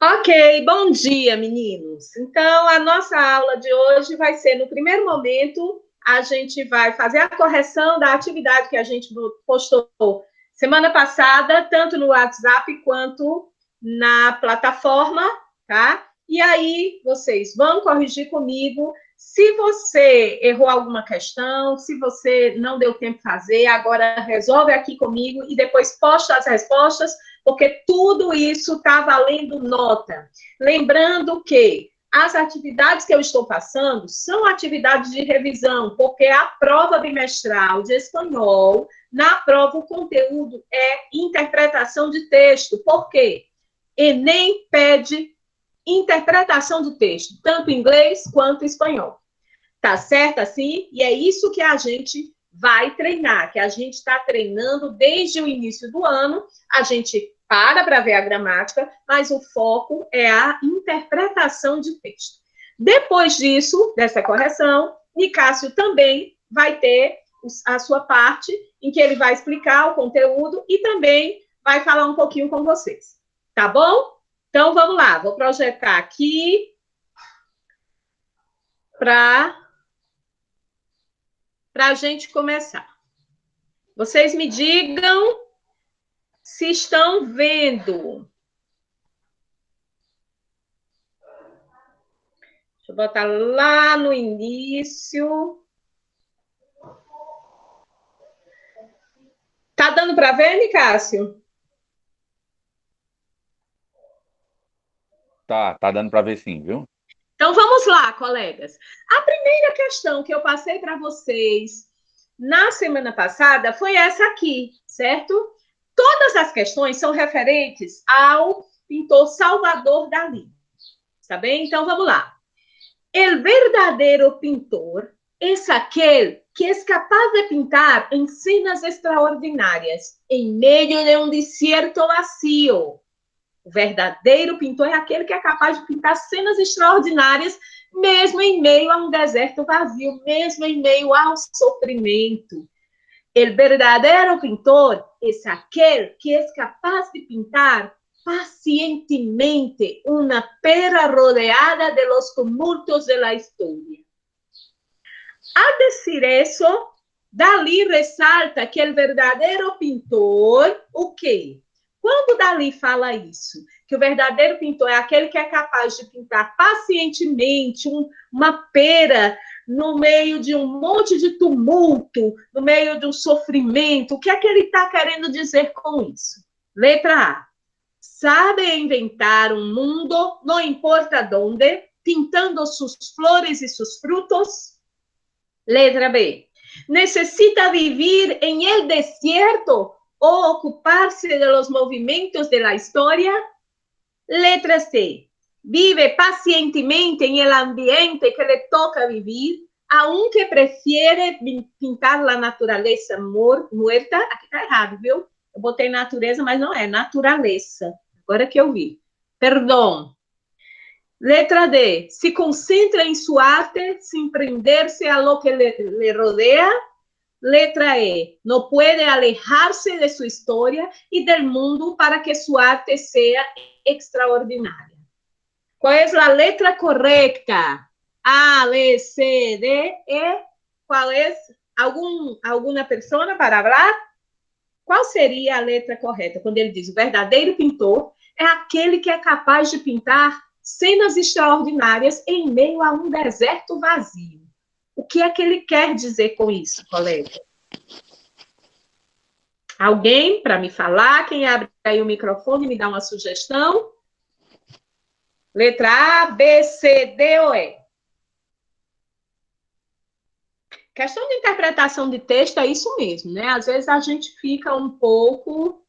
Ok, bom dia, meninos. Então, a nossa aula de hoje vai ser, no primeiro momento, a gente vai fazer a correção da atividade que a gente postou semana passada, tanto no WhatsApp quanto na plataforma, tá? E aí, vocês vão corrigir comigo. Se você errou alguma questão, se você não deu tempo de fazer, agora resolve aqui comigo e depois posta as respostas, porque tudo isso está valendo nota. Lembrando que as atividades que eu estou passando são atividades de revisão, porque a prova bimestral de espanhol, na prova o conteúdo é interpretação de texto. Por quê? Enem pede interpretação do texto, tanto em inglês quanto em espanhol. Tá certo assim? E é isso que a gente vai treinar, que a gente está treinando desde o início do ano. A gente para ver a gramática, mas o foco é a interpretação de texto. Depois disso, dessa correção, Nicásio também vai ter a sua parte em que ele vai explicar o conteúdo e também vai falar um pouquinho com vocês. Tá bom? Então, vamos lá. Vou projetar aqui para a gente começar. Vocês me digam se estão vendo. Deixa eu botar lá no início. Tá dando para ver, Nicásio? Tá dando para ver sim, viu? Então vamos lá, colegas. A primeira questão que eu passei para vocês na semana passada foi essa aqui, certo? Todas as questões são referentes ao pintor Salvador Dalí. Tá bem? Então vamos lá. El verdadero pintor es aquel que es capaz de pintar escenas extraordinárias em meio de um desierto vacío. O verdadeiro pintor é aquele que é capaz de pintar cenas extraordinárias, mesmo em meio a um deserto vazio, mesmo em meio ao sofrimento. El verdadero pintor es aquel que es capaz de pintar pacientemente una pera rodeada de los tumultos de la historia. Al decir eso, Dalí resalta que el verdadero pintor, o quê? Quando Dalí fala isso, que o verdadeiro pintor é aquele que é capaz de pintar pacientemente uma pera no meio de um monte de tumulto, no meio de um sofrimento, o que é que ele está querendo dizer com isso? Letra A. Sabe inventar um mundo, não importa onde, pintando suas flores e seus frutos. Letra B. Necesita vivir en el desierto o ocuparse de los movimientos de la historia. Letra C. Vive pacientemente en el ambiente que le toca vivir, aunque prefiere pintar la naturaleza muerta. Aqui tá errado, viu? Eu botei natureza, mas não é naturaleza. Agora que eu vi. Perdão. Letra D. Se concentra em sua arte sin prenderse a lo que le rodea. Letra E. No puede alejarse de su historia y del mundo para que su arte sea extraordinaria. ¿Cuál es la letra correcta? A, B, C, D, E. ¿Cuál es? ¿Alguna persona para hablar? Qual seria a letra correta? Quando ele diz o verdadeiro pintor é aquele que é capaz de pintar cenas extraordinárias em meio a um deserto vazio. O que é que ele quer dizer com isso, colega? Alguém para me falar? Quem abre aí o microfone e me dá uma sugestão? Letra A, B, C, D ou E? Questão de interpretação de texto é isso mesmo, né? Às vezes a gente fica um pouco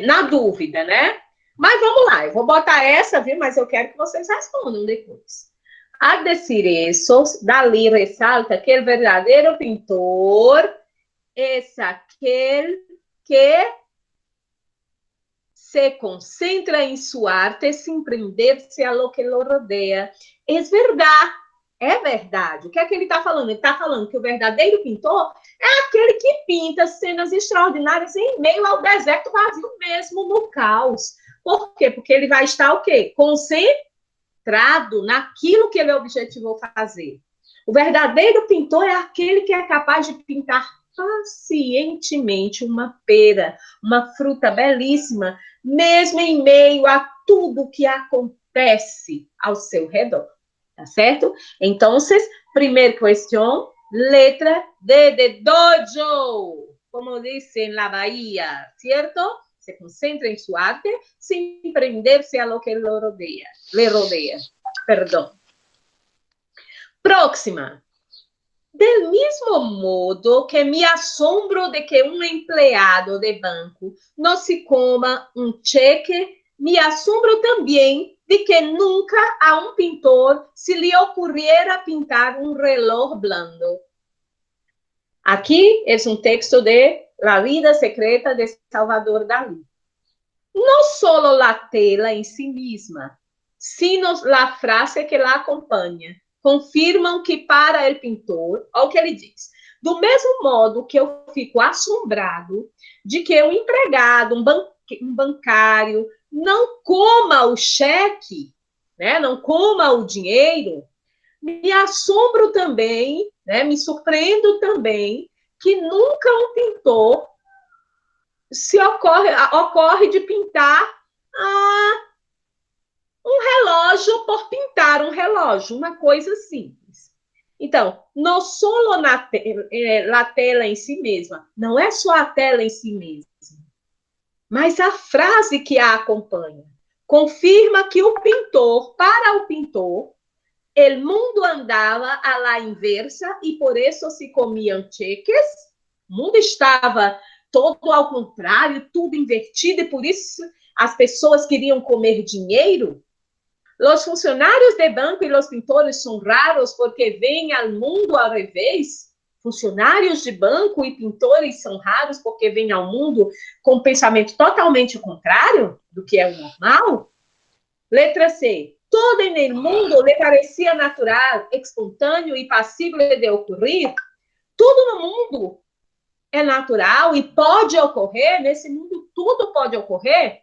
na dúvida, né? Mas vamos lá, eu vou botar essa, viu? Mas eu quero que vocês respondam depois. Al decir eso, Dalí resalta que el verdadero pintor es aquel que se concentra en su arte sin prenderse a lo que lo rodea. Es verdad, é verdade. O que é que ele está falando? Ele está falando que o verdadeiro pintor é aquele que pinta cenas extraordinárias em meio ao deserto vazio, mesmo no caos. Por quê? Porque ele vai estar o quê? Concentrado naquilo que ele objetivou fazer. O verdadeiro pintor é aquele que é capaz de pintar pacientemente uma pera, uma fruta belíssima, mesmo em meio a tudo que acontece ao seu redor. Tá certo? Então, primeira questão, letra D de dojo, como dicen na Bahia, certo? Se concentra em sua arte sin prenderse a lo que le rodea. Perdão. Próxima. Del mismo modo que me asombro de que um empleado de banco não se coma um cheque, me asombro também de que nunca a um pintor se lhe ocorriera pintar um reloj blando. Aqui é um texto de La vida secreta de Salvador Dalí. Não só a tela em si mesma, sino a frase que la acompanha, confirmam que para o pintor, olha o que ele diz, do mesmo modo que eu fico assombrado de que um empregado, um bancário, não coma o cheque, né, não coma o dinheiro, me assombro também, né, me surpreendo também que nunca um pintor se ocorre de pintar um relógio por pintar um relógio, uma coisa simples. Então, não só a tela em si mesma, não é só a tela em si mesma, mas a frase que a acompanha confirma que para o pintor, o mundo andava à la inversa e por isso se comiam cheques. O mundo estava todo ao contrário, tudo invertido, e por isso as pessoas queriam comer dinheiro. Os funcionários de banco e os pintores são raros porque vêm ao mundo ao revés. Funcionários de banco e pintores são raros porque vêm ao mundo com um pensamento totalmente contrário do que é o normal. Letra C. Todo em el mundo lhe parecia natural, espontâneo e passível de ocorrer. Tudo no mundo é natural e pode ocorrer. Nesse mundo tudo pode ocorrer.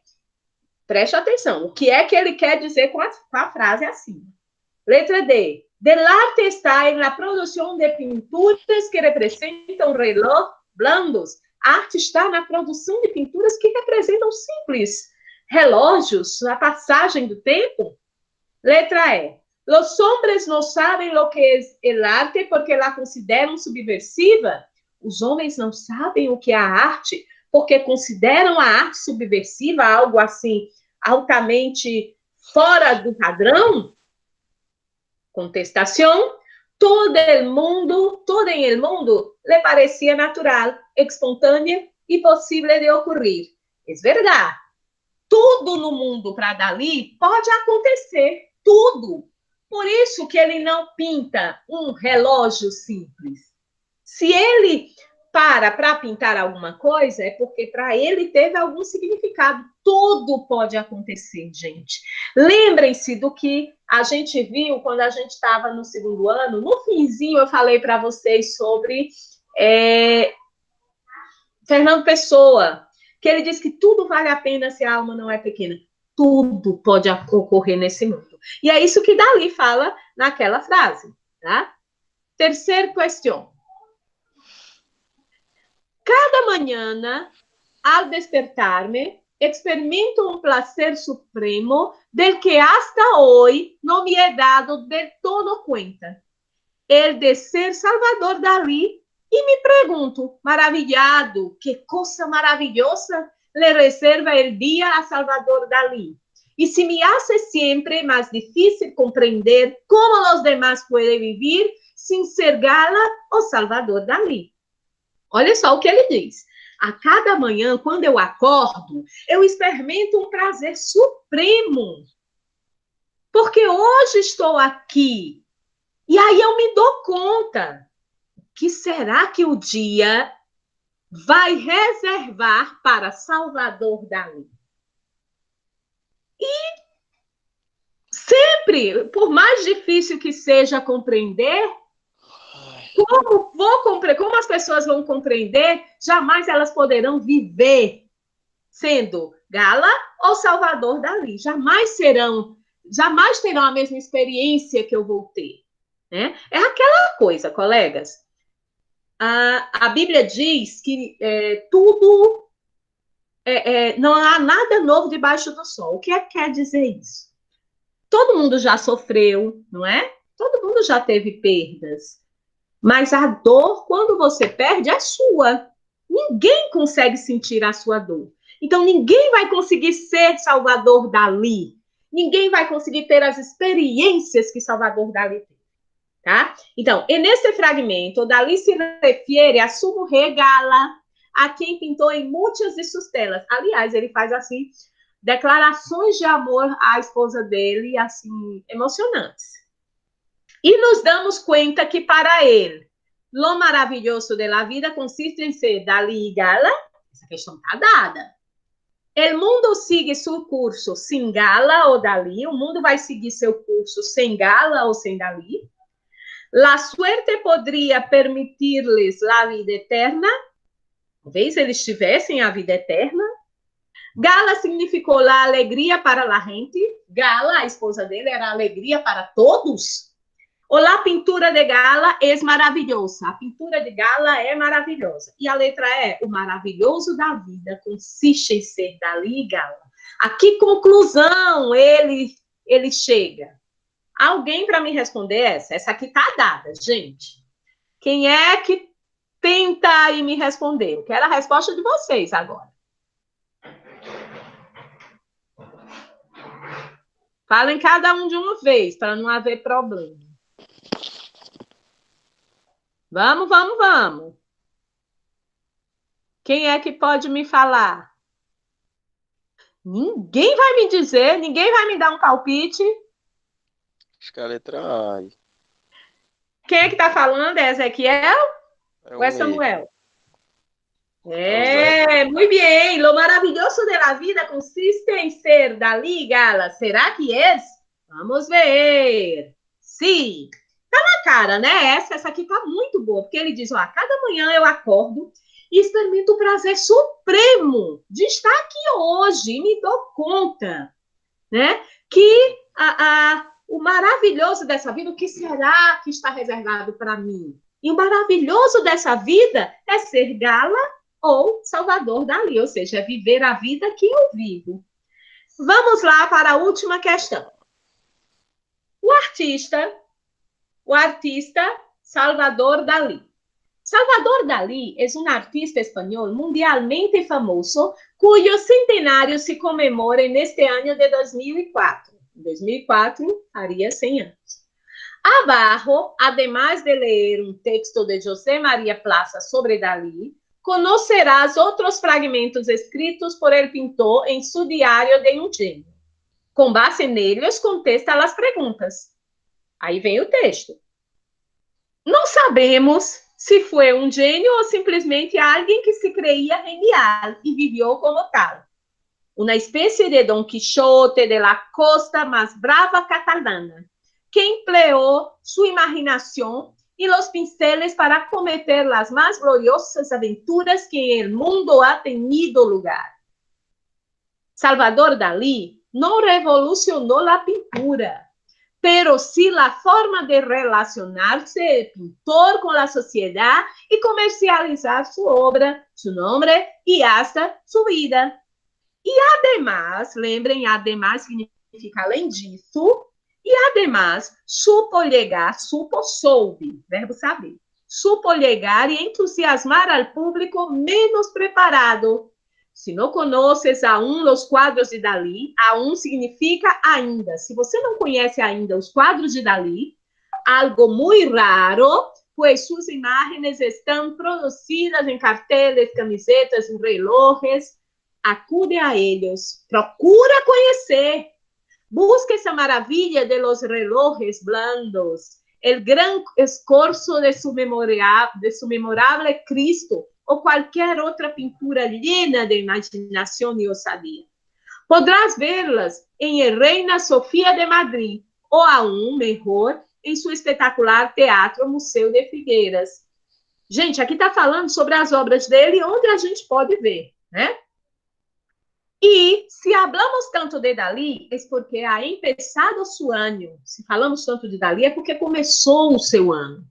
Preste atenção. O que é que ele quer dizer com a frase assim? Letra D. Del arte está en la produção de pinturas que representam reloj blandos. A arte está na produção de pinturas que representam simples relógios, a passagem do tempo. Letra E. Los hombres não sabem o que é el arte porque la consideram subversiva. Os homens não sabem o que é a arte porque consideram a arte subversiva algo assim altamente fora do padrão. Contestação. Todo em el mundo le parecia natural, espontânea e possível de ocorrer. É verdade. Tudo no mundo para Dalí pode acontecer, tudo. Por isso que ele não pinta um relógio simples. Se ele para pintar alguma coisa, é porque para ele teve algum significado. Tudo pode acontecer, gente. Lembrem-se do que a gente viu quando a gente estava no segundo ano. No finzinho eu falei para vocês sobre Fernando Pessoa, que ele diz que tudo vale a pena se a alma não é pequena. Tudo pode ocorrer nesse mundo. E é isso que Dalí fala naquela frase. Tá? Terceira questão. Cada manhã, al despertar-me, experimento um prazer supremo del que hasta hoy no me he dado del todo cuenta. El de ser Salvador Dalí. E me pergunto, maravilhado, que coisa maravilhosa le reserva el dia a Salvador Dalí. E se me hace sempre mais difícil compreender como os demás podem viver sem ser Gala ou Salvador Dalí. Olha só o que ele diz. A cada manhã, quando eu acordo, eu experimento um prazer supremo. Porque hoje estou aqui. E aí eu me dou conta que será que o dia vai reservar para Salvador Dalí? E sempre, por mais difícil que seja compreender, como as pessoas vão compreender, jamais elas poderão viver sendo Gala ou Salvador Dalí. Jamais terão a mesma experiência que eu vou ter. Né? É aquela coisa, colegas. A Bíblia diz que tudo não há nada novo debaixo do sol. O que quer dizer isso? Todo mundo já sofreu, não é? Todo mundo já teve perdas. Mas a dor, quando você perde, é sua. Ninguém consegue sentir a sua dor. Então, ninguém vai conseguir ser Salvador Dalí. Ninguém vai conseguir ter as experiências que Salvador Dalí tem. Tá? Então, e nesse fragmento, Dalí se refere a sua regala, a quem pintou em muitas de suas telas. Aliás, ele faz assim declarações de amor à esposa dele, assim, emocionantes. E nos damos conta que para ele, lo maravilhoso de la vida consiste em ser Dalí e Gala. Essa questão está dada. O mundo sigue seu curso sem Gala ou Dalí. O mundo vai seguir seu curso sem Gala ou sem Dalí. La suerte podría permitirles la vida eterna. Talvez eles tivessem a vida eterna. Gala significou la alegria para la gente. Gala, a esposa dele, era alegria para todos. Ou la pintura de Gala é maravilhosa. A pintura de Gala é maravilhosa. E a letra E, o maravilhoso da vida consiste em ser Dalí e Gala. A que conclusão ele chega? Alguém para me responder essa? Essa aqui tá dada, gente. Quem é que tenta aí me responder? Eu quero a resposta de vocês agora. Falem cada um de uma vez, para não haver problema. Vamos, vamos, vamos. Quem é que pode me falar? Ninguém vai me dizer, ninguém vai me dar um palpite. Acho que é a letra A. Quem é que está falando? É Ezequiel ou é Samuel? Muito bem. Lo maravilhoso de la vida consiste em ser Dalí, Gala. Será que é? Vamos ver. Sim. Tá na cara, né? Essa aqui tá muito boa, porque ele diz, ó, cada manhã eu acordo e experimento o prazer supremo de estar aqui hoje e me dou conta, né? Que o maravilhoso dessa vida, o que será que está reservado para mim? E o maravilhoso dessa vida é ser Gala ou Salvador Dalí, ou seja, é viver a vida que eu vivo. Vamos lá para a última questão. O artista Salvador Dalí. Salvador Dalí é um artista espanhol mundialmente famoso, cuyo centenário se comemora neste ano de 2004. Em 2004, faria 100 anos. Abaixo, además de ler um texto de José María Plaza sobre Dalí, conocerás outros fragmentos escritos por el pintor em seu diário de um gênio. Com base neles, contesta as perguntas. Aí vem o texto. Não sabemos se foi um gênio ou simplesmente alguém que se creía genial e viveu como tal. Uma espécie de Don Quixote de la costa mais brava catalana, que empleou sua imaginação e os pinceles para cometer as mais gloriosas aventuras que em el mundo ha tenido lugar. Salvador Dalí não revolucionou a pintura, pero sí la forma de relacionarse el pintor con la sociedad y comercializar su obra, su nombre y hasta su vida. E además, lembrem, además significa além disso, e además, soube, verbo saber, supo llegar e entusiasmar al público menos preparado. Se não conheces aún os quadros de Dalí, aún significa ainda. Se você não conhece ainda os quadros de Dalí, algo muito raro, pois suas imagens estão produzidas em carteles, camisetas e relógios. Acude a eles, procura conhecer. Busque essa maravilha de los relógios blandos, o gran escorzo de su memorável Cristo, ou qualquer outra pintura llena de imaginação e ousadia. Podrás vê-las em Reina Sofia de Madrid, ou aún melhor, em seu espetacular Teatro Museu de Figueiras. Gente, aqui está falando sobre as obras dele, onde a gente pode ver, né? E se hablamos tanto de Dalí, é porque ha empezado su ano. Se falamos tanto de Dalí, é porque começou o seu ano.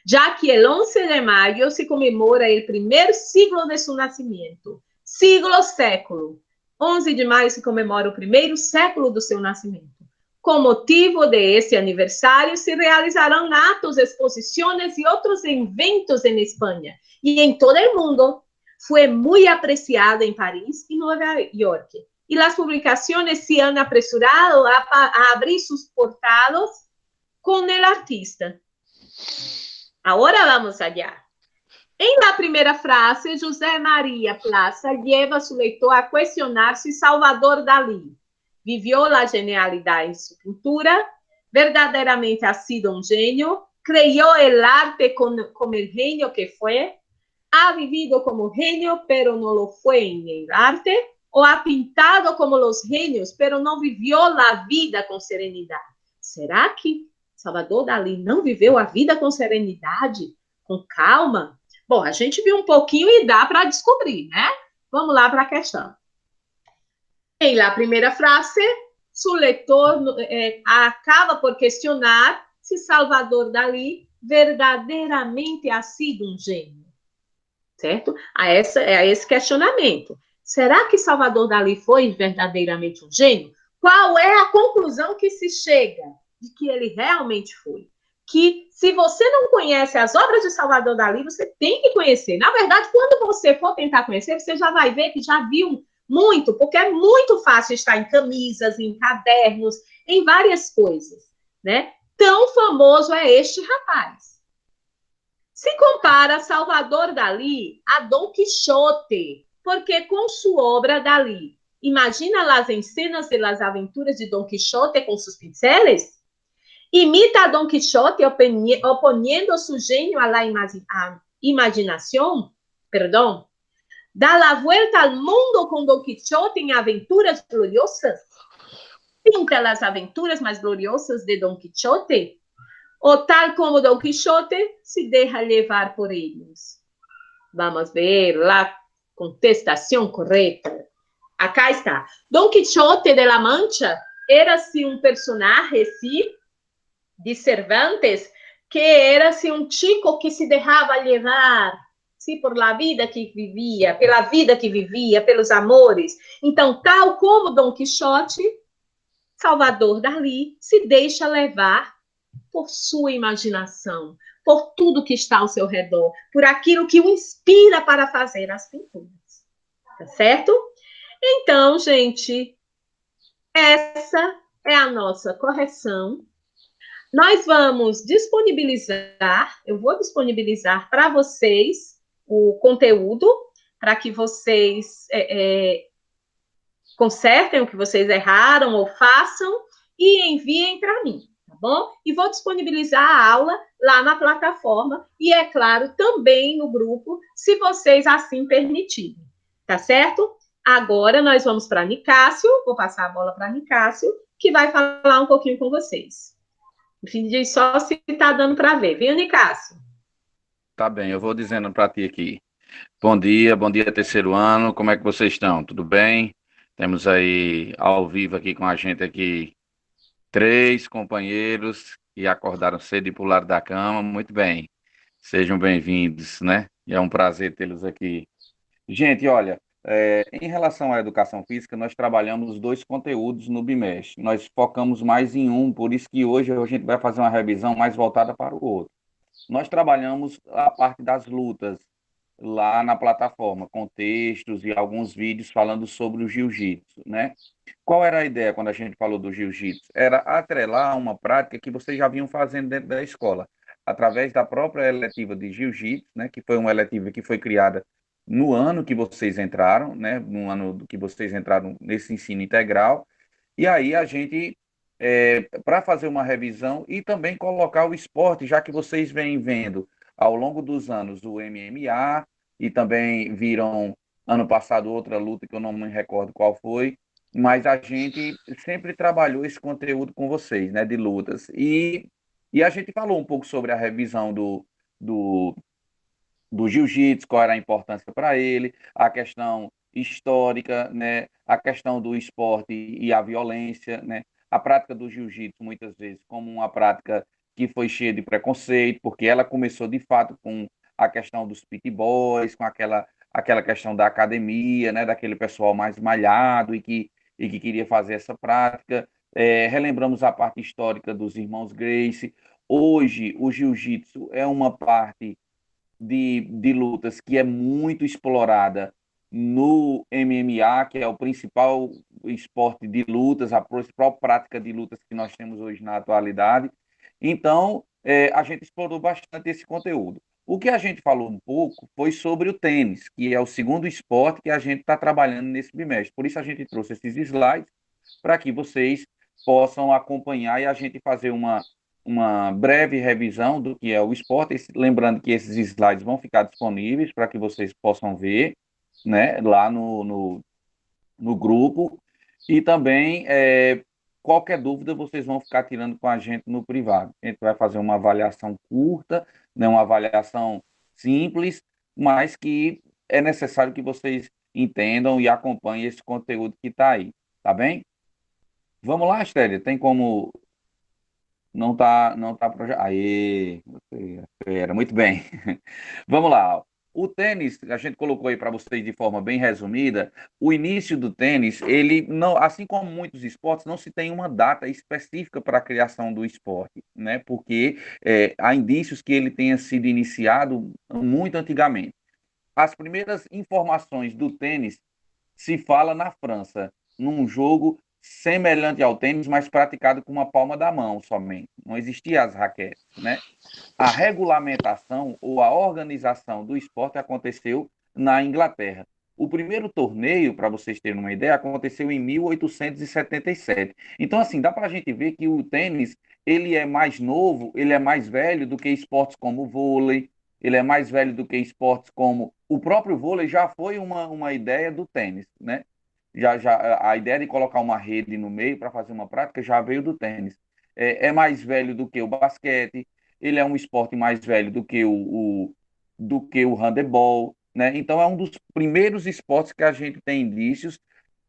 Já que el 11 de maio se comemora o primeiro siglo de seu nascimento. Siglo, século. 11 de maio se comemora o primeiro século do seu nascimento. Com motivo de esse aniversário, se realizarão atos, exposições e outros eventos em Espanha e em todo o mundo. Fue muy apreciada en París y Nueva York. Y las publicaciones se han apresurado a abrir sus portados con el artista. Ahora vamos allá. En la primera frase, José María Plaza lleva a su lector a cuestionar si Salvador Dalí vivió la genialidad en su pintura, verdaderamente ha sido un genio, creyó el arte como el genio que fue, ha vivido como genio, pero no lo fue en el arte, o ha pintado como los genios, pero não viveu a vida com serenidade. Será que Salvador Dalí não viveu a vida com serenidade, com calma? Bom, a gente viu um pouquinho e dá para descobrir, né? Vamos lá para a questão. Em la primeira frase, o leitor acaba por questionar se Salvador Dalí verdadeiramente ha sido um gênio. Certo? A esse questionamento. Será que Salvador Dalí foi verdadeiramente um gênio? Qual é a conclusão que se chega de que ele realmente foi? Que se você não conhece as obras de Salvador Dalí, você tem que conhecer. Na verdade, quando você for tentar conhecer, você já vai ver que já viu muito, porque é muito fácil estar em camisas, em cadernos, em várias coisas, né? Tão famoso é este rapaz. Se compara Salvador Dalí a Don Quixote, porque com sua obra Dalí imagina las escenas de las aventuras de Don Quixote con sus pinceles, imita a Don Quixote oponiendo su genio a la imaginación, perdón, da la vuelta al mundo con Don Quixote en aventuras gloriosas, pinta las aventuras más gloriosas de Don Quixote, o tal como Don Quixote se deja levar por ellos. Vamos ver la contestación correcta. Acá está. Don Quixote de la Mancha era-se um personagem, sim, de Cervantes, que era-se um chico que se deixava levar, sim, por la vida que vivia, pela vida que vivia, pelos amores. Então, tal como Don Quixote, Salvador Dalí se deixa levar por sua imaginação, por tudo que está ao seu redor, por aquilo que o inspira para fazer as pinturas. Tá certo? Então, gente, essa é a nossa correção. Nós vamos disponibilizar, eu vou disponibilizar para vocês o conteúdo, para que vocês consertem o que vocês erraram ou façam e enviem para mim. Tá bom? E vou disponibilizar a aula lá na plataforma e, é claro, também no grupo, se vocês assim permitirem. Tá certo? Agora nós vamos para Nicásio, vou passar a bola para Nicásio, que vai falar um pouquinho com vocês. Enfim, diz só se está dando para ver, viu, Nicásio? Tá bem, eu vou dizendo para ti aqui. Bom dia, terceiro ano, como é que vocês estão? Tudo bem? Temos aí ao vivo aqui com a gente aqui 3 companheiros que acordaram cedo e pularam da cama. Muito bem, sejam bem-vindos, né? E é um prazer tê-los aqui. Gente, olha, em relação à educação física, nós trabalhamos 2 conteúdos no bimestre. Nós focamos mais em um, por isso que hoje a gente vai fazer uma revisão mais voltada para o outro. Nós trabalhamos a parte das lutas lá na plataforma, com textos e alguns vídeos falando sobre o jiu-jitsu, né? Qual era a ideia quando a gente falou do jiu-jitsu? Era atrelar uma prática que vocês já vinham fazendo dentro da escola, através da própria eletiva de jiu-jitsu, né? Que foi uma eletiva que foi criada no ano que vocês entraram, né? No ano que vocês entraram nesse ensino integral. E aí a gente, para fazer uma revisão e também colocar o esporte, já que vocês vêm vendo ao longo dos anos o MMA e também viram ano passado outra luta que eu não me recordo qual foi, mas a gente sempre trabalhou esse conteúdo com vocês, né, de lutas. E a gente falou um pouco sobre a revisão do jiu-jitsu, qual era a importância para ele, a questão histórica, né? A questão do esporte e a violência, né? A prática do jiu-jitsu, muitas vezes, como uma prática que foi cheia de preconceito, porque ela começou, de fato, com a questão dos pit boys, com aquela questão da academia, né? Daquele pessoal mais malhado e que queria fazer essa prática. Relembramos a parte histórica dos irmãos Gracie. Hoje, o jiu-jitsu é uma parte de lutas que é muito explorada no MMA, que é o principal esporte de lutas, a principal prática de lutas que nós temos hoje na atualidade. Então, a gente explorou bastante esse conteúdo. O que a gente falou um pouco foi sobre o tênis, que é o segundo esporte que a gente está trabalhando nesse bimestre. Por isso a gente trouxe esses slides para que vocês possam acompanhar e a gente fazer uma breve revisão do que é o esporte, lembrando que esses slides vão ficar disponíveis para que vocês possam ver, né, lá no grupo, e também qualquer dúvida vocês vão ficar tirando com a gente no privado. A gente vai fazer uma avaliação curta, né, uma avaliação simples, mas que é necessário que vocês entendam e acompanhem esse conteúdo que está aí, tá bem? Vamos lá, Estélia, tem como não tá projetado. Aí, era muito bem. Vamos lá. O tênis, a gente colocou aí para vocês de forma bem resumida, o início do tênis, ele não, assim como muitos esportes, não se tem uma data específica para a criação do esporte, né? Porque há indícios que ele tenha sido iniciado muito antigamente. As primeiras informações do tênis se fala na França, num jogo semelhante ao tênis, mas praticado com uma palma da mão somente. Não existia as raquetes, né? A regulamentação ou a organização do esporte aconteceu na Inglaterra. O primeiro torneio, para vocês terem uma ideia, aconteceu em 1877. Então, assim, dá para a gente ver que o tênis ele é mais novo, ele é mais velho do que esportes como o vôlei, ele é mais velho do que esportes como o próprio vôlei já foi uma ideia do tênis, né? A ideia de colocar uma rede no meio para fazer uma prática já veio do tênis. É mais velho do que o basquete, ele é um esporte mais velho do que o handebol, né? Então é um dos primeiros esportes que a gente tem indícios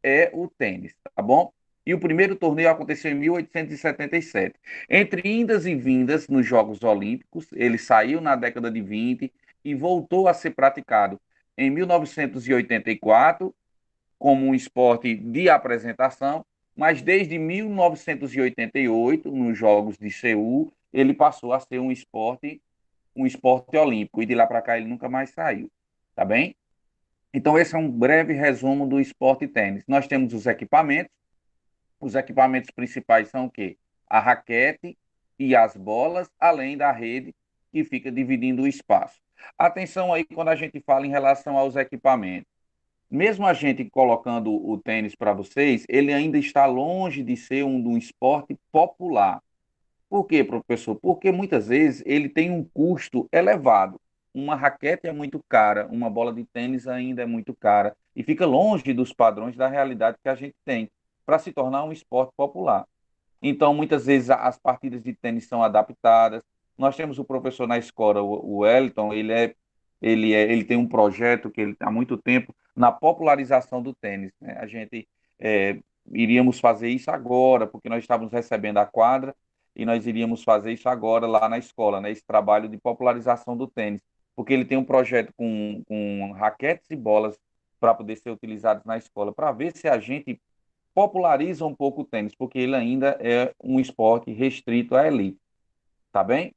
é o tênis, tá bom? E o primeiro torneio aconteceu em 1877. Entre indas e vindas nos Jogos Olímpicos, ele saiu na década de 20 e voltou a ser praticado em 1984 como um esporte de apresentação, mas desde 1988, nos Jogos de Seul, ele passou a ser um esporte olímpico e de lá para cá ele nunca mais saiu, tá bem? Então esse é um breve resumo do esporte tênis. Nós temos os equipamentos principais são o quê? A raquete e as bolas, além da rede que fica dividindo o espaço. Atenção aí quando a gente fala em relação aos equipamentos. Mesmo a gente colocando o tênis para vocês, ele ainda está longe de ser um esporte popular. Por quê, professor? Porque muitas vezes ele tem um custo elevado. Uma raquete é muito cara, uma bola de tênis ainda é muito cara e fica longe dos padrões da realidade que a gente tem para se tornar um esporte popular. Então, muitas vezes as partidas de tênis são adaptadas. Nós temos o professor na escola, o Wellington, ele tem um projeto que ele há muito tempo na popularização do tênis, né? A gente é, iríamos fazer isso agora, porque nós estávamos recebendo a quadra e nós iríamos fazer isso agora lá na escola, né? Esse trabalho de popularização do tênis, porque ele tem um projeto com raquetes e bolas para poder ser utilizados na escola, para ver se a gente populariza um pouco o tênis, porque ele ainda é um esporte restrito à elite, tá bem?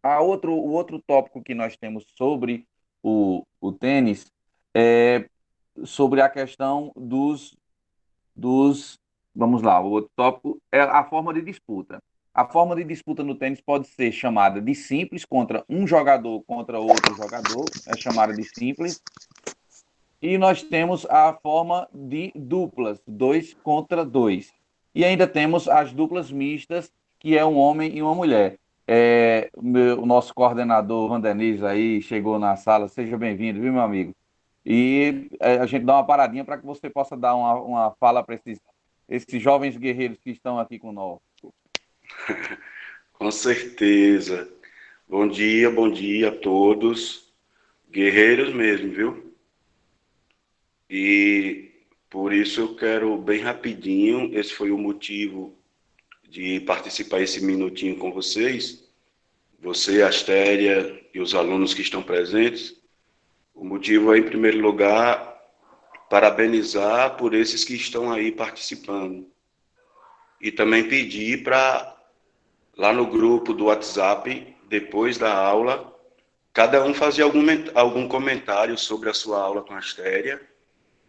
O outro tópico que nós temos sobre o tênis é sobre a questão dos. Vamos lá, o outro tópico é a forma de disputa. A forma de disputa no tênis pode ser chamada de simples contra um jogador contra outro jogador, é chamada de simples. E nós temos a forma de duplas, dois contra dois. E ainda temos as duplas mistas, que é um homem e uma mulher. O nosso coordenador Vanderniz aí chegou na sala, seja bem-vindo, viu, meu amigo? E a gente dá uma paradinha para que você possa dar uma fala para esses jovens guerreiros que estão aqui conosco. Com certeza. Bom dia a todos. Guerreiros mesmo, viu? E por isso eu quero bem rapidinho, esse foi o motivo de participar esse minutinho com vocês, você, Astéria e os alunos que estão presentes. O motivo é, em primeiro lugar, parabenizar por esses que estão aí participando. E também pedir para, lá no grupo do WhatsApp, depois da aula, cada um fazer algum comentário sobre a sua aula com a Astéria,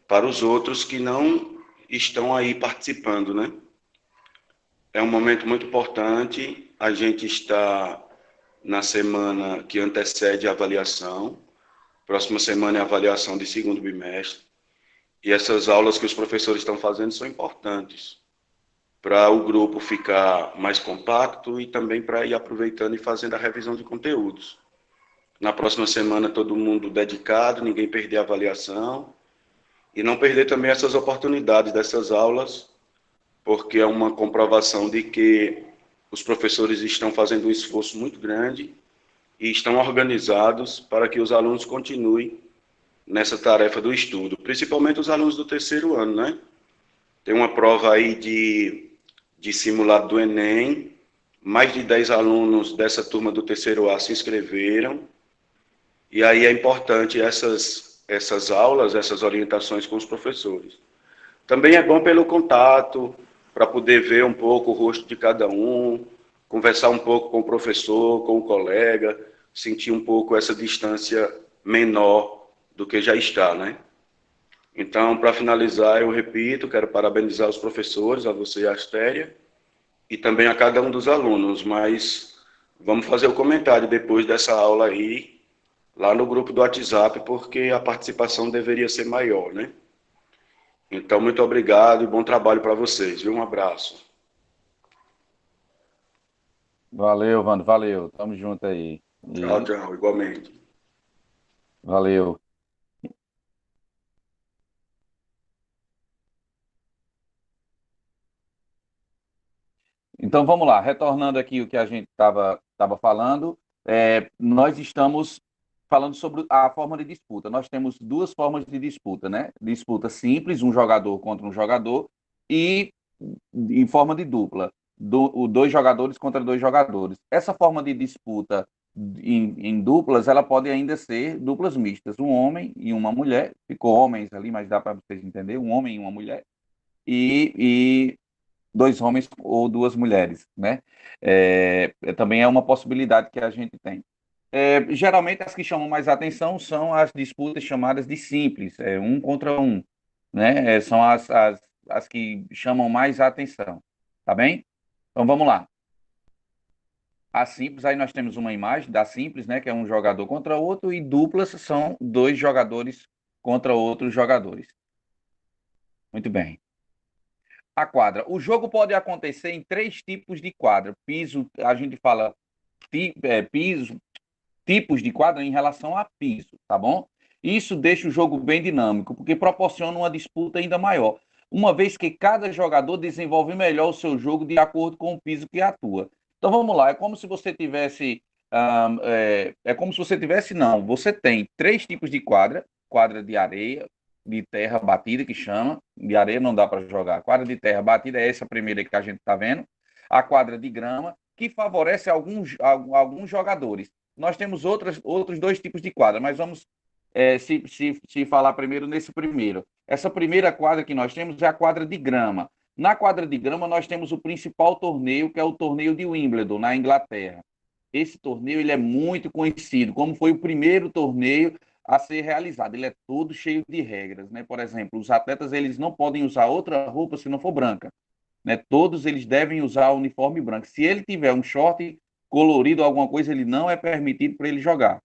para os outros que não estão aí participando, né? É um momento muito importante, a gente está na semana que antecede a avaliação, próxima semana é a avaliação de segundo bimestre, e essas aulas que os professores estão fazendo são importantes para o grupo ficar mais compacto e também para ir aproveitando e fazendo a revisão de conteúdos. Na próxima semana, todo mundo dedicado, ninguém perder a avaliação, e não perder também essas oportunidades dessas aulas, porque é uma comprovação de que os professores estão fazendo um esforço muito grande e estão organizados para que os alunos continuem nessa tarefa do estudo, principalmente os alunos do terceiro ano, né? Tem uma prova aí de simulado do Enem, mais de 10 alunos dessa turma do terceiro A se inscreveram, e aí é importante essas aulas, essas orientações com os professores. Também é bom pelo contato, para poder ver um pouco o rosto de cada um, conversar um pouco com o professor, com o colega, sentir um pouco essa distância menor do que já está, né? Então, para finalizar, eu repito, quero parabenizar os professores, a você e a Astéria, e também a cada um dos alunos, mas vamos fazer o comentário depois dessa aula aí, lá no grupo do WhatsApp, porque a participação deveria ser maior, né? Então, muito obrigado e bom trabalho para vocês, viu? Um abraço. Valeu, Vando, valeu. Tamo junto aí. Tchau, E tchau, igualmente. valeu. Então vamos lá, retornando aqui o que a gente estava falando, nós estamos falando sobre a forma de disputa. Nós temos duas formas de disputa, né? Disputa simples, um jogador contra um jogador, e em forma de dupla, dois jogadores contra dois jogadores. Essa forma de disputa em duplas, ela pode ainda ser duplas mistas, um homem e uma mulher, ficou homens ali, mas dá para vocês entenderem, um homem e uma mulher, e dois homens ou duas mulheres, né? Também é uma possibilidade que a gente tem. Geralmente as que chamam mais atenção são as disputas chamadas de simples, um contra um, né? São as que chamam mais a atenção, tá bem? Então vamos lá. A simples, aí nós temos uma imagem da simples, né? Que é um jogador contra outro, e duplas são dois jogadores contra outros jogadores. Muito bem. A quadra. O jogo pode acontecer em três tipos de quadra. Piso, a gente fala piso, tipos de quadra em relação a piso, tá bom? Isso deixa o jogo bem dinâmico, porque proporciona uma disputa ainda maior, uma vez que cada jogador desenvolve melhor o seu jogo de acordo com o piso que atua. Então vamos lá, é como se você tivesse, como se você tivesse, não, você tem três tipos de quadra: quadra de areia, de terra batida, que chama, de areia não dá para jogar. A quadra de terra batida é essa primeira que a gente está vendo, a quadra de grama, que favorece alguns jogadores. Nós temos outros dois tipos de quadra, mas vamos se falar primeiro nesse primeiro. Essa primeira quadra que nós temos é a quadra de grama. Na quadra de grama, nós temos o principal torneio, que é o torneio de Wimbledon, na Inglaterra. Esse torneio ele é muito conhecido, como foi o primeiro torneio a ser realizado. Ele é todo cheio de regras, né? Por exemplo, os atletas eles não podem usar outra roupa se não for branca, né? Todos eles devem usar o uniforme branco. Se ele tiver um short colorido ou alguma coisa, ele não é permitido para ele jogar.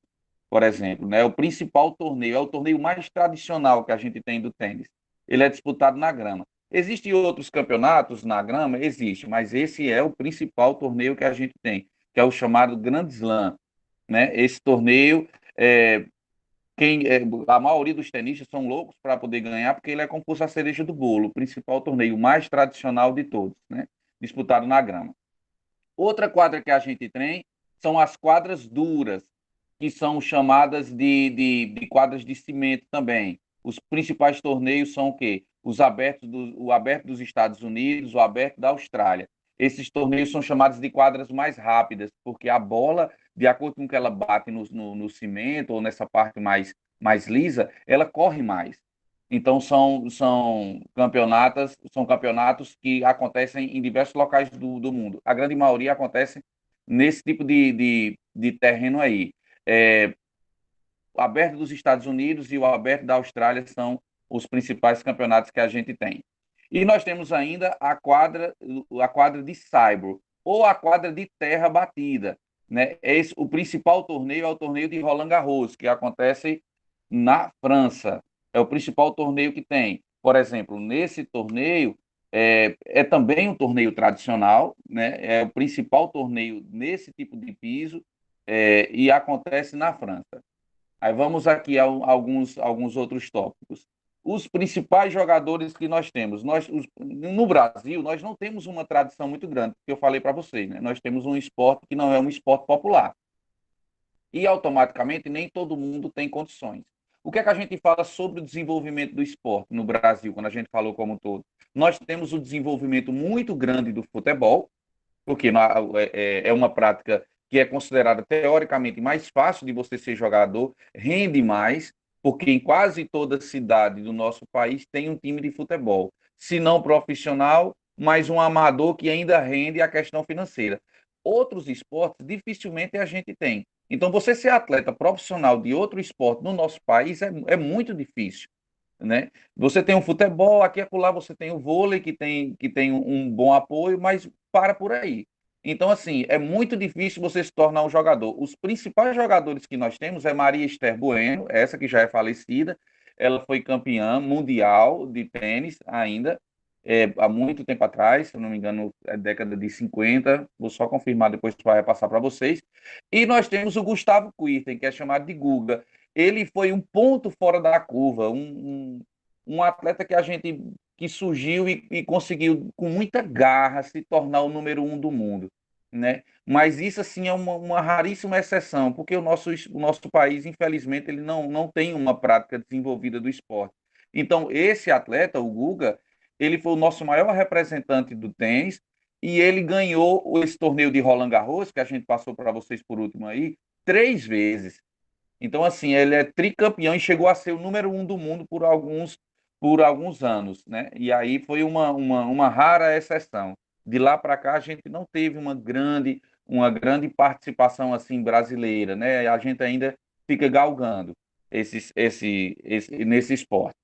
Por exemplo, né? O principal torneio é o torneio mais tradicional que a gente tem do tênis. Ele é disputado na grama. Existem outros campeonatos na grama? Existe, mas esse é o principal torneio que a gente tem, que é o chamado Grand Slam, né? Esse torneio, é, a maioria dos tenistas são loucos para poder ganhar, porque ele é como se fosse a cereja do bolo, o principal torneio mais tradicional de todos, né? Disputado na grama. Outra quadra que a gente tem são as quadras duras, que são chamadas de quadras de cimento também. Os principais torneios são o quê? O aberto dos Estados Unidos, o aberto da Austrália. Esses torneios são chamados de quadras mais rápidas, porque a bola, de acordo com que ela bate no cimento ou nessa parte mais lisa, ela corre mais. Então, são campeonatos que acontecem em diversos locais do mundo. A grande maioria acontece nesse tipo de terreno aí. O aberto dos Estados Unidos e o aberto da Austrália são os principais campeonatos que a gente tem. E nós temos ainda a quadra de saibro, ou a quadra de terra batida. Né? O principal torneio é o torneio de Roland Garros, que acontece na França. É o principal torneio que tem. Por exemplo, nesse torneio, é também um torneio tradicional, né? É o principal torneio nesse tipo de piso, e acontece na França. Aí vamos aqui a alguns outros tópicos. Os principais jogadores que nós temos. No Brasil, nós não temos uma tradição muito grande, porque eu falei para vocês, né? Nós temos um esporte que não é um esporte popular. E automaticamente nem todo mundo tem condições. O que é que a gente fala sobre o desenvolvimento do esporte no Brasil, quando a gente falou como um todo? Nós temos um desenvolvimento muito grande do futebol, porque é uma prática que é considerada teoricamente mais fácil de você ser jogador, rende mais, porque em quase toda cidade do nosso país tem um time de futebol, se não profissional, mas um amador que ainda rende a questão financeira. Outros esportes dificilmente a gente tem. Então, você ser atleta profissional de outro esporte no nosso país é muito difícil. Né? Você tem o futebol, aqui e acolá você tem o vôlei, que tem um bom apoio, mas para por aí. Então, assim, é muito difícil você se tornar um jogador. Os principais jogadores que nós temos é Maria Esther Bueno, essa que já é falecida, ela foi campeã mundial de tênis ainda, há muito tempo atrás, se eu não me engano, é década de 50, vou só confirmar depois para passar para vocês. E nós temos o Gustavo Kuerten, que é chamado de Guga. Ele foi um ponto fora da curva, um atleta que surgiu e conseguiu, com muita garra, se tornar o número um do mundo. Né? Mas isso, assim, é uma raríssima exceção, porque o nosso país, infelizmente, ele não tem uma prática desenvolvida do esporte. Então, esse atleta, o Guga, ele foi o nosso maior representante do tênis, e ele ganhou esse torneio de Roland Garros, que a gente passou para vocês por último aí, 3 vezes. Então, assim, ele é tricampeão e chegou a ser o número um do mundo por alguns anos, né? E aí foi uma rara exceção. De lá para cá, a gente não teve uma grande participação assim brasileira, né? A gente ainda fica galgando nesse esporte.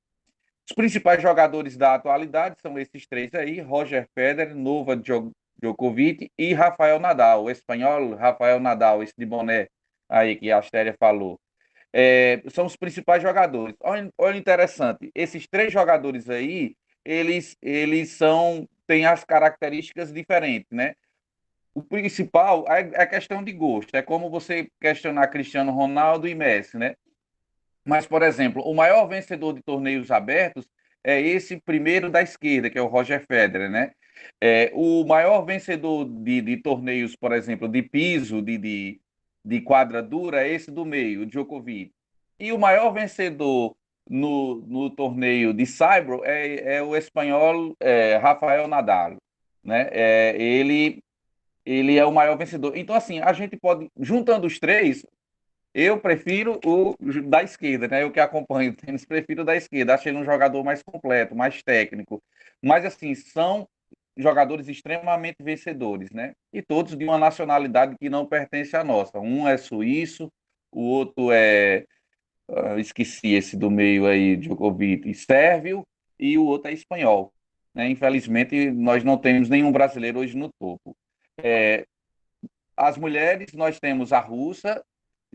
Os principais jogadores da atualidade são esses três aí: Roger Federer, Novak Djokovic e Rafael Nadal, o espanhol Rafael Nadal, esse de boné aí que a Astéria falou. São os principais jogadores. Olha interessante, esses três jogadores aí, eles têm as características diferentes, né? O principal é a questão de gosto, é como você questionar Cristiano Ronaldo e Messi, né? Mas, por exemplo, o maior vencedor de torneios abertos é esse primeiro da esquerda, que é o Roger Federer, né? O maior vencedor de torneios, por exemplo, de piso, de quadra dura, é esse do meio, o Djokovic. E o maior vencedor no torneio de saibro é o espanhol Rafael Nadal, né? Ele é o maior vencedor. Então, assim, a gente pode, juntando os três, eu prefiro o da esquerda, né? Eu que acompanho o tênis, prefiro o da esquerda. Acho ele um jogador mais completo, mais técnico. Mas, assim, são jogadores extremamente vencedores, né? E todos de uma nacionalidade que não pertence à nossa. Um é suíço, o outro esqueci esse do meio aí, Djokovic, sérvio, e o outro é espanhol. Né? Infelizmente, nós não temos nenhum brasileiro hoje no topo. As mulheres, nós temos a russa,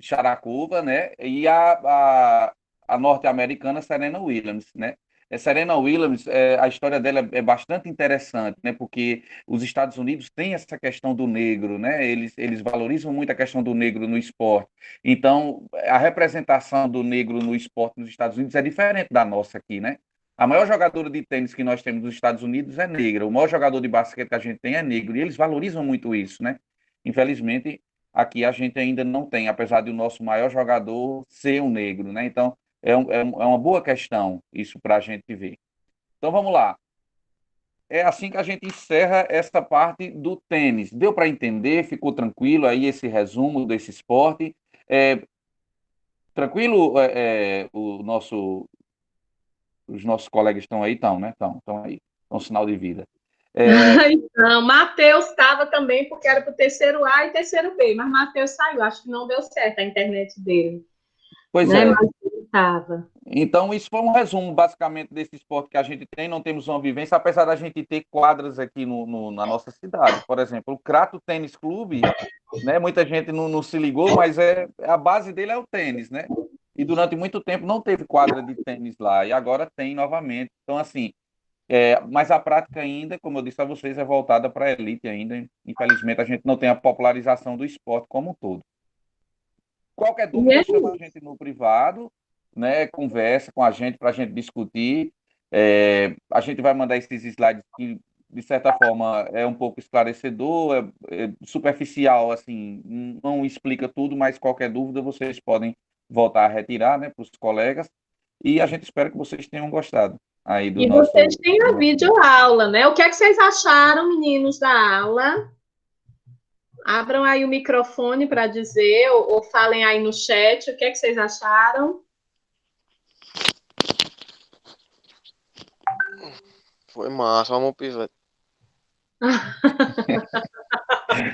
Sharapova, né? E a norte-americana Serena Williams, né? Serena Williams, a história dela é bastante interessante, né? Porque os Estados Unidos têm essa questão do negro, né? Eles valorizam muito a questão do negro no esporte. Então, a representação do negro no esporte nos Estados Unidos é diferente da nossa aqui, né? A maior jogadora de tênis que nós temos nos Estados Unidos é negra. O maior jogador de basquete que a gente tem é negro. E eles valorizam muito isso, né? Infelizmente, aqui a gente ainda não tem, apesar de o nosso maior jogador ser um negro, né? Então, é uma boa questão isso para a gente ver. Então vamos lá. É assim que a gente encerra essa parte do tênis. Deu para entender? Ficou tranquilo aí esse resumo desse esporte? É, tranquilo? Os nossos colegas estão aí? Estão, né? Estão aí. Estão sinal de vida. Então, Matheus estava também, porque era para o terceiro A e terceiro B, mas Matheus saiu, acho que não deu certo a internet dele. Pois né? é. Mas ele estava. Então, isso foi um resumo, basicamente, desse esporte que a gente tem. Não temos uma vivência, apesar da gente ter quadras aqui na nossa cidade. Por exemplo, o Crato Tênis Clube, né? Muita gente não se ligou, mas a base dele é o tênis, né? E durante muito tempo não teve quadra de tênis lá, e agora tem novamente. Então, assim, mas a prática ainda, como eu disse a vocês, é voltada para a elite ainda. Infelizmente, a gente não tem a popularização do esporte como um todo. Qualquer dúvida, chama a gente no privado, né? Conversa com a gente para a gente discutir. A gente vai mandar esses slides que, de certa forma, é um pouco esclarecedor, é superficial, assim, não explica tudo, mas qualquer dúvida vocês podem voltar a retirar, né, para os colegas. E a gente espera que vocês tenham gostado aí do E nosso. vocês têm a videoaula, né? O que é que vocês acharam, meninos, da aula? Abram aí o microfone para dizer, ou falem aí no chat o que é que vocês acharam. Foi massa, vamos pisar.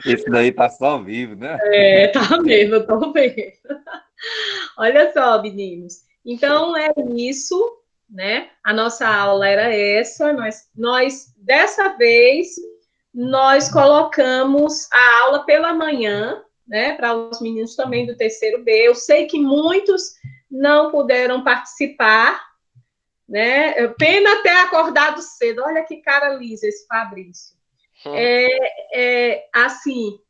Esse daí tá só vivo, né? Tá mesmo, eu tô vendo. Olha só, meninos. Então, é isso, né? A nossa aula era essa. Dessa vez, nós colocamos a aula pela manhã, né? Para os meninos também do terceiro B. Eu sei que muitos não puderam participar, né? Pena ter acordado cedo. Olha que cara lisa esse Fabrício. Assim,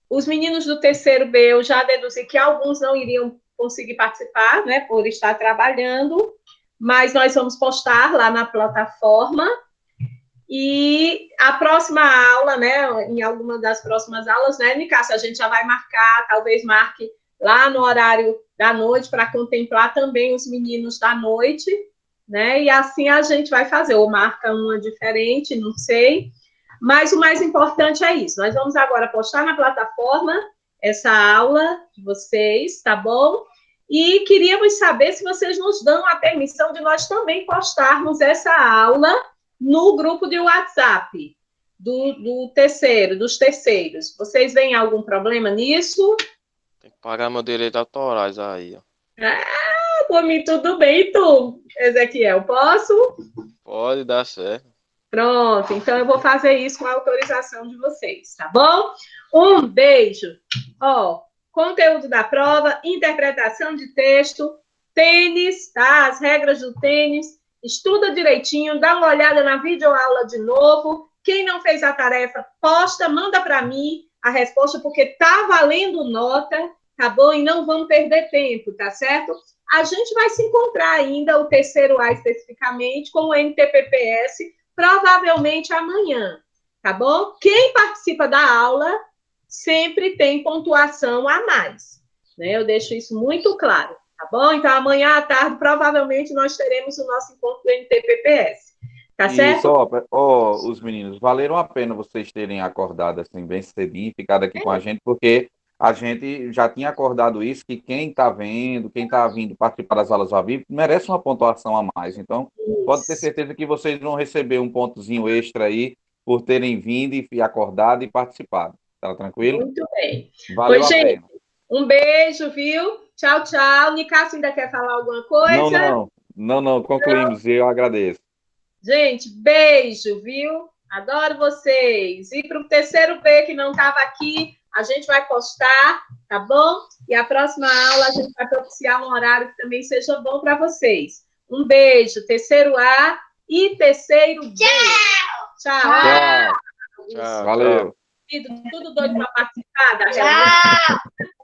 os meninos do terceiro B, eu já deduzi que alguns não iriam conseguir participar, né, por estar trabalhando, mas nós vamos postar lá na plataforma. E a próxima aula, né, em alguma das próximas aulas, né, Nicásio, a gente já vai marcar, talvez marque lá no horário da noite para contemplar também os meninos da noite, né, e assim a gente vai fazer, ou marca uma diferente, não sei. Mas o mais importante é isso. Nós vamos agora postar na plataforma essa aula de vocês, tá bom? E queríamos saber se vocês nos dão a permissão de nós também postarmos essa aula no grupo de WhatsApp dos terceiros. Vocês veem algum problema nisso? Tem que pagar meu direito autorais aí, ó. Por mim, tudo bem. E tu, Ezequiel, posso? Pode dar certo. Pronto, então eu vou fazer isso com a autorização de vocês, tá bom? Um beijo. Conteúdo da prova, interpretação de texto, tênis, tá? As regras do tênis. Estuda direitinho, dá uma olhada na videoaula de novo. Quem não fez a tarefa, posta, manda para mim a resposta, porque tá valendo nota, tá bom? E não vamos perder tempo, tá certo? A gente vai se encontrar ainda, o terceiro A especificamente, com o NTPPS, provavelmente amanhã, tá bom? Quem participa da aula sempre tem pontuação a mais, né? Eu deixo isso muito claro, tá bom? Então, amanhã à tarde, provavelmente, nós teremos o nosso encontro do NTPPS, tá certo? Isso, os meninos, valeram a pena vocês terem acordado assim bem cedinho, ficado aqui com a gente, porque a gente já tinha acordado isso, que quem está vendo, quem está vindo participar das aulas ao vivo, merece uma pontuação a mais. Então, pode ter certeza que vocês vão receber um pontozinho extra aí por terem vindo e acordado e participado. Tá tranquilo? Muito bem. Valeu a pena. Um beijo, viu? Tchau, tchau. Nicásio ainda quer falar alguma coisa? Não, concluímos. Eu agradeço. Gente, beijo, viu? Adoro vocês. E para o terceiro B que não estava aqui, a gente vai postar, tá bom? E a próxima aula a gente vai propiciar um horário que também seja bom para vocês. Um beijo, terceiro A e terceiro B. Tchau. Valeu. Tudo doido para participar da reunião.